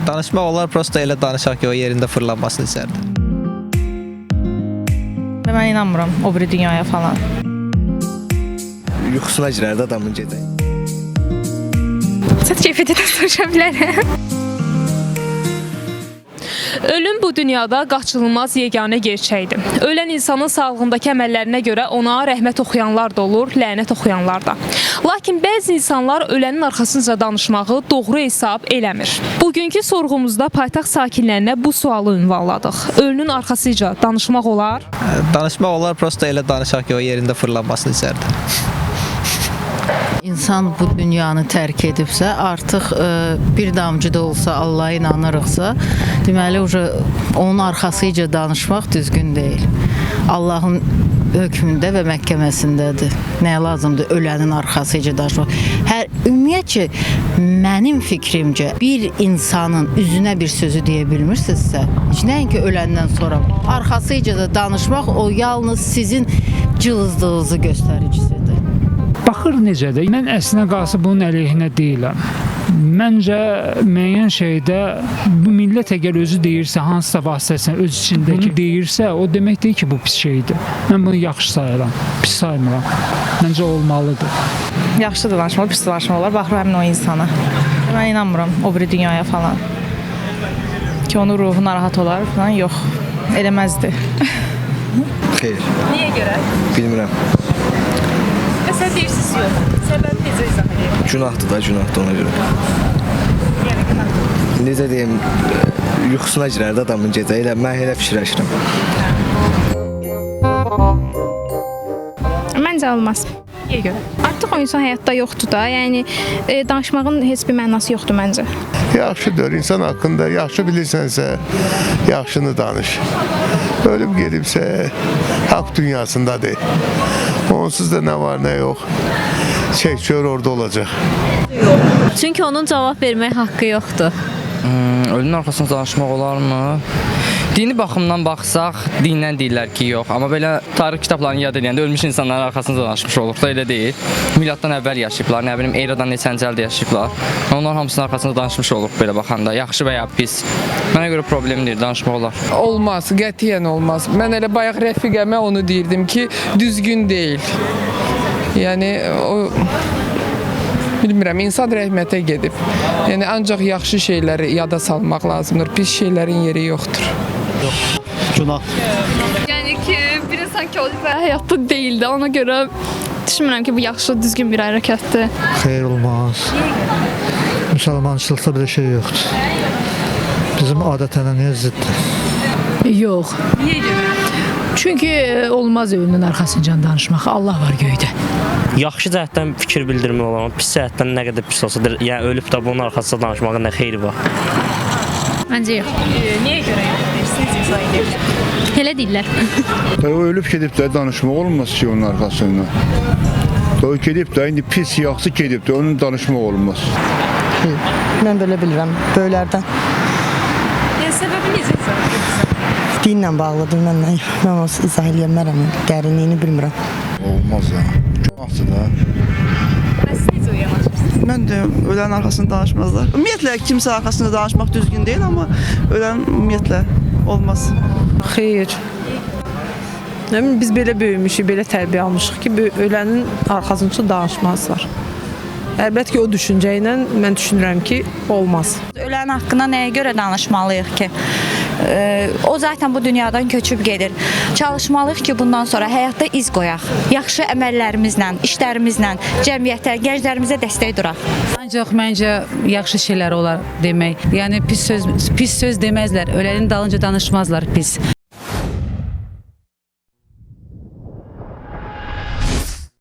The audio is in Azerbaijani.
Danışmaq olar, prosta elə danışaq ki, o yerində fırlanmasını istərdim. Mən inanmıram o biri dünyaya falan. Yuxusuna girərdi adamın gecə. Chat GPT-dən soruşa bilərəm. Ölüm bu dünyada qaçınılmaz yeganə gerçəkdir. Ölən insanın sağlığındakı əməllərinə görə ona rəhmət oxuyanlar da olur, lənət oxuyanlar da. Lakin bəzi insanlar ölənin arxasınca danışmağı doğru hesab eləmir. Bugünkü sorğumuzda paytaxt sakinlərinə bu sualı ünvanladıq. Ölünün arxasıca danışmaq olar? Danışmaq olar, prosta elə danışaq ki, o yerində fırlanmasını istərdim. İnsan bu dünyanı tərk edibsə, artıq bir damcı da olsa Allah'a inanırıqsa, deməli onun arxasıca danışmaq düzgün deyil. Allahın hökmündə və məhkəməsindədir. Nəyə lazımdır ölənin arxasıca danışmaq? Ümumiyyətcə, mənim fikrimcə bir insanın üzünə bir sözü deyə bilmirsinizsə, heç nəinki öləndən sonra arxasıca da danışmaq o yalnız sizin cılızdığınızı göstəricisidir. Baxır necədir? Mən əslində qalsa bunun əleyhinə deyiləm. Məncə müəyyən şeydə bu millət əgər özü deyirsə, hansısa vasitəsilə öz içindəki deyirsə, o demək deyil ki, bu pis şeydir. Mən bunu yaxşı sayıram, pis saymıram. Məncə olmalıdır. Yaxşı da danışmalı, pis danışmalı olar. Baxır həmin o insana. Mən inanmıram o biri dünyaya falan. Ki onun ruhu narahat olar falan, yox. Eləməzdi. Xeyr. Niyə görə? Bilmirəm. Sən deyirsiniz yox. Səbəbi necə izah edəyim? Günahdır da, günahdır ona görə. Yəni günahdır. Necə deyim, yuxusuna girərdi adamın gecə. Mən elə fikirləşirəm. Məncə olmaz. Niyə görə? Artıq o insan həyatda yoxdur da. Yəni danışmağın heç bir mənası yoxdur məncə. Yaxşıdır, insan haqqında yaxşı bilirsənsə, yaxşını danış. Ölüb gedibsə, haqq dünyasındadır. Onsuz da nə var, nə yox. Çək-çör orada olacaq. Çünki onun cavab vermək haqqı yoxdur. Ölünün arxasında danışmaq olarmı? Dini baxımdan baxsaq, dindən deyirlər ki, yox. Amma belə tarix kitablarını yad edəndə ölmüş insanların arxasında danışmış oluq da, elə deyil. Miladdan əvvəl yaşayıblar, nə bilim, eradan neçənci ildə yaşayıblar. Onların hamısının arxasında danışmış oluq belə baxanda, yaxşı və ya pis. Mənə görə problem deyil, danışmaq olar. Olmaz, qətiyyən olmaz. Mən elə bayaq rəfiqəmə onu deyirdim ki, düzgün deyil. Yəni, o... Bilmirəm, insan rəhmətə gedib. Yəni, ancaq yaxşı şeyləri yada salmaq lazımdır, pis şeylərin yeri yoxdur. Yox, günah. Yəni ki, bir insan ki, o həyatda deyildi. Ona görə düşünmürəm ki, bu yaxşı, düzgün bir hərəkətdir. Xeyr olmaz. Müsəlmançılıqda bir şey yoxdur. Bizim adət-ənənəyə ziddir. Yox. Niyə görə? Çünki olmaz ölünün arxasınca danışmaq. Allah var göydə. Yaxşı cəhətdən fikir bildirmək olar, amma pis cəhətdən nə qədər pis olsa, yəni ölüb də bunun arxasında danışmağın nə xeyri var? Məncə yox. Niyə görə yox deyirsiniz, izah edir? Elə deyirlər. O ölüb gedib də danışmaq olmaz ki, onun arxasında. O gedib də, indi pis, yaxşı gedib də, onun danışmaq olmaz. Mən belə bilirəm, böylərdən. Yəni səbəbi necə izah edirsən? Dinlə bağlıdır, mən onu izah eləyəmərəm, dərinliyini bilmirəm. Olmaz ya, günahdır da. Bəs necə yanaşırsınız? Mən də ölənin arxasında danışmazlar. Ümumiyyətlə kimsə arxasında danışmaq düzgün deyil, amma ölən ümumiyyətlə olmaz. Xeyr. Biz belə böyümüşük, belə tərbiyə almışıq ki, ölənin arxasınca danışmazlar. Əlbəttə ki, o düşüncə ilə mən düşünürəm ki, olmaz. Ölən haqqında nəyə görə danışmalıyıq ki? O zaten bu dünyadan köçüb gedir. Çalışmalıyıq ki, bundan sonra həyatda iz qoyaq. Yaxşı əməllərimizlə, işlərimizlə, cəmiyyətə, gənclərimizə dəstək duraq. Ancaq məncə yaxşı şeylər olar demək. Yəni pis söz deməzlər, ölənin dalınca danışmazlar pis.